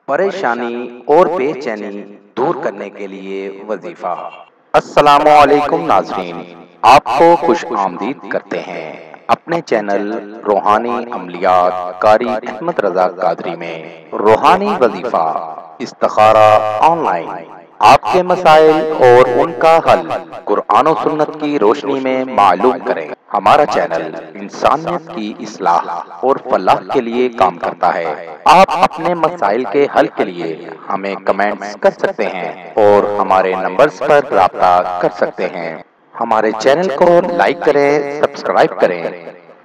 پریشانی اور بے چینی دور کرنے کے لیے وظیفہ۔ السلام علیکم ناظرین، آپ کو خوش آمدید کرتے ہیں اپنے چینل روحانی عملیات قاری احمد رضا قادری میں۔ روحانی وظیفہ استخارہ آن لائن، آپ کے مسائل اور ان کا حل قرآن و سنت کی روشنی میں معلوم کریں۔ ہمارا چینل انسانیت کی اصلاح اور فلاح کے لیے کام کرتا ہے۔ آپ اپنے مسائل کے حل کے لیے ہمیں کمنٹس کر سکتے ہیں اور ہمارے نمبرز پر رابطہ کر سکتے ہیں۔ ہمارے چینل کو لائک کریں، سبسکرائب کریں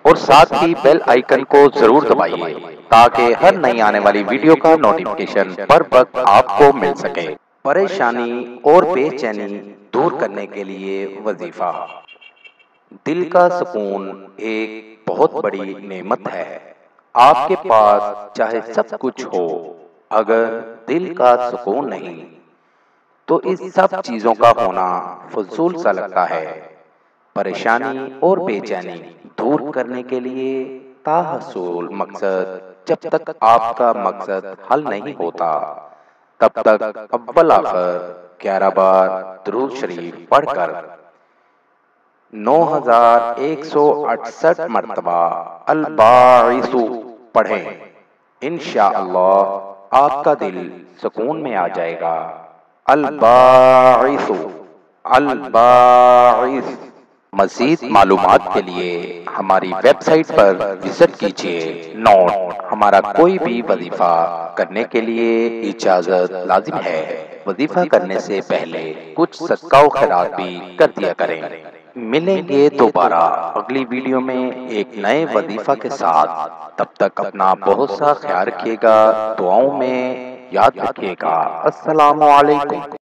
اور ساتھ ہی بیل آئیکن کو ضرور دبائیے تاکہ ہر نئی آنے والی ویڈیو کا نوٹیفیکیشن بر وقت آپ کو مل سکے۔ پریشانی اور بے چینی دور کرنے کے لیے وظیفہ۔ دل کا سکون ایک بہت بڑی نعمت ہے۔ آپ کے پاس چاہے سب کچھ ہو، اگر دل کا سکون نہیں تو اس سب چیزوں کا ہونا فضول سا لگتا ہے۔ پریشانی اور بے چینی دور کرنے کے لیے تاحصول مقصد، جب تک آپ کا مقصد حل نہیں ہوتا تب تک اول آخر 11 بار درود شریف پڑھ کر 9168 مرتبہ الباعث پڑھیں۔ انشاءاللہ آپ کا دل سکون میں آ جائے گا۔ الباعث الباعث۔ مزید معلومات کے لیے ہماری ویب سائٹ پر وزٹ کیجیے۔ نوٹ: ہمارا کوئی بھی وظیفہ کرنے کے لیے اجازت لازم ہے۔ وظیفہ کرنے سے پہلے کچھ صدقہ و خیرات بھی کر دیا کریں۔ ملیں گے دوبارہ اگلی ویڈیو میں ایک نئے وظیفہ کے ساتھ۔ تب تک اپنا بہت سا خیال رکھیے گا، دعاؤں میں یاد رکھیے گا۔ السلام علیکم۔